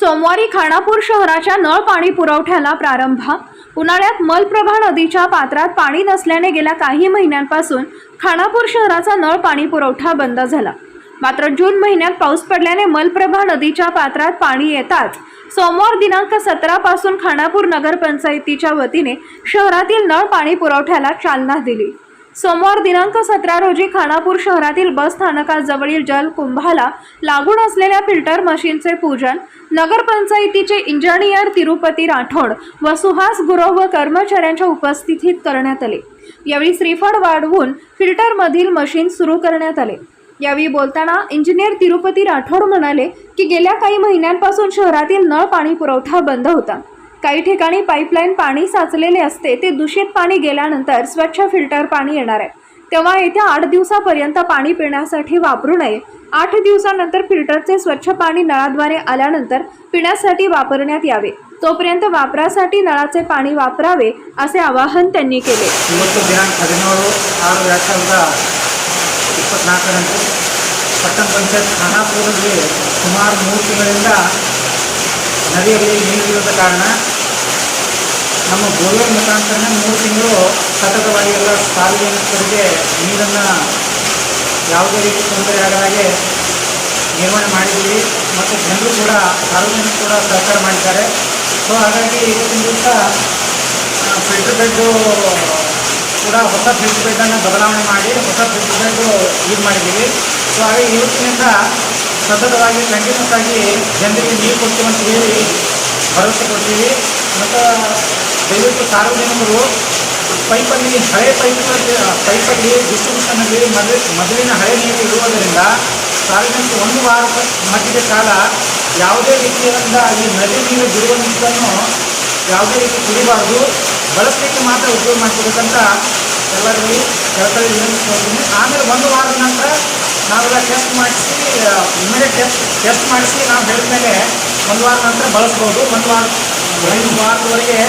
सोमवारी खानापूर शहराच्या नळ पाणी पुरवठ्याला प्रारंभ। उन्हाळ्यात मलप्रभा नदीच्या पात्रात पाणी नसल्याने गेल्या काही महिन्यांपासून खानापूर शहराचा नळ पाणी पुरवठा बंद झाला। मात्र जून महिन्यात पाऊस पडल्याने मलप्रभा नदीच्या पात्रात पाणी येताच सोमवार दिनांक 17 पासून खानापूर नगरपंचायतीच्या वतीने शहरातील नळ पाणी पुरवठ्याला चालना दिली। सोमवार दिनांक 17 रोजी खानापूर शहरातील बस स्थानकाजवळील जलकुंभाला लागून असलेल्या फिल्टर मशीनचे पूजन नगरपंचायतीचे इंजिनियर तिरुपती राठोड व सुहास गुरव व कर्मचाऱ्यांच्या उपस्थितीत करण्यात आले। यावेळी श्रीफळ वाढवून फिल्टरमधील मशीन सुरू करण्यात आले। यावेळी बोलताना इंजिनियर तिरुपती राठोड म्हणाले की गेल्या काही महिन्यांपासून शहरातील नळ पाणी पुरवठा बंद होता। काही ठिकाणी पाईपलाईन पाणी साचलेले असते, ते दूषित पाणी गेल्यानंतर स्वच्छ फिल्टर पाणी येणार आहे, तेव्हा येत्या 8 दिवसापर्यंत पाणी पिण्यासाठी वापरू नये। 8 दिवसानंतर फिल्टरचे स्वच्छ पाणी नळाद्वारे आल्यानंतर पिण्यासाठी वापरण्यात यावे, तोपर्यंत वापरासाठी नळाचे पाणी वापरावे असे आवाहन त्यांनी केले। ಪಟ್ಟಣ ಪಂಚಾಯತ್ ಖಾನಾಪುರದಲ್ಲಿ ಸುಮಾರು 3 ತಿಂಗಳಿಂದ ನದಿಯಲ್ಲಿ ನೀರಿಲ್ಲದ ಕಾರಣ ನಮ್ಮ ಬೋರ್ವೆಲ್ ಮುಖಾಂತರನೇ 3 ತಿಂಗಳು ಸತತವಾಗಿ ಎಲ್ಲ ಸಾರ್ವಜನಿಕರಿಗೆ ನೀರನ್ನು ಯಾವುದೇ ರೀತಿ ತೊಂದರೆ ಆಗದಾಗೆ ನಿರ್ವಹಣೆ ಮಾಡಿದ್ದೀವಿ ಮತ್ತು ಜನರು ಕೂಡ ಸಾರ್ವಜನಿಕರು ಕೂಡ ಸಹಕಾರ ಮಾಡಿದ್ದಾರೆ। ಸೊ ಹಾಗಾಗಿ ಇವತ್ತಿನ ದಿವಸ ಫಿಲ್ಟರ್ ಬೆಡ್ಡು ಕೂಡ ಹೊಸ ಫಿಲ್ಟರ್ ಬೆಡ್ಡನ್ನು ಬದಲಾವಣೆ ಮಾಡಿ ಹೊಸ ಫಿಲ್ಟರ್ ಬೆಡ್ಡು ಯೂಸ್ ಮಾಡಿದ್ದೀವಿ। ಸೊ ಹಾಗೆ ಇವತ್ತಿನಿಂದ ಸತತವಾಗಿ ಕಂಟಿನ್ಯೂಸ್ ಆಗಿ ಜನರಿಗೆ ನೀರು ಕೊಡ್ತೀವಿ ಅಂತ ಹೇಳಿ ಭರವಸೆ ಕೊಡ್ತೀವಿ। ಮತ್ತು ದಯವಿಟ್ಟು ಸಾರ್ವಜನಿಕರು ಪೈಪಲ್ಲಿ ಹಳೆ ಪೈಪಲ್ಲಿ ಡಿಸ್ಟ್ರಿಬ್ಯೂಷನಲ್ಲಿ ಮೊದಲಿನ ಹಳೆ ನೀರು ಇರುವುದರಿಂದ ಸಾರ್ವಜನಿಕರು 1 ವಾರದ ಮಟ್ಟಿಗೆ ಕಾಲ ಯಾವುದೇ ರೀತಿಯಿಂದ ಈ ನದಿ ನೀರು ಬಿಡುವ ನೀರನ್ನು ಯಾವುದೇ ರೀತಿ ಕುಡಿಬಾರ್ದು, ಬಳಸಲಿಕ್ಕೆ ಮಾತ್ರ ಉಪಯೋಗ ಮಾಡ್ಕೋಬೇಕಂತ ಎಲ್ಲರಲ್ಲಿ ಕೆಲಸದಲ್ಲಿ ವಿನಂತಿಸ್ಕೊಳ್ತೀನಿ। ಆಮೇಲೆ 1 ವಾರದ ನಂತರ ನಾವೆಲ್ಲ ಟೆಸ್ಟ್ ಮಾಡಿಸಿ ಇಮಿಡಿಯೇಟ್ ಟೆಸ್ಟ್ ಮಾಡಿಸಿ ನಾವು ಹೇಳಿದ ಮೇಲೆ 1 ವಾರ ನಂತರ ಬಳಸ್ಬೋದು। 1 ವಾರದವರೆಗೆ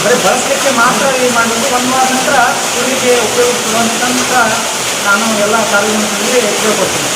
ಬರೀ ಬಳಸಲಿಕ್ಕೆ ಮಾತ್ರ ಏನು ಮಾಡಬೇಕು, 1 ವಾರ ನಂತರ ಕುಡಿಲಿಕ್ಕೆ ಉಪಯೋಗಿಸುವಂತ ನಾನು ಎಲ್ಲ ಸಾರ್ವಜನಿಕರಿಗೆ ಕೇಳ್ಕೊಡ್ತೀನಿ।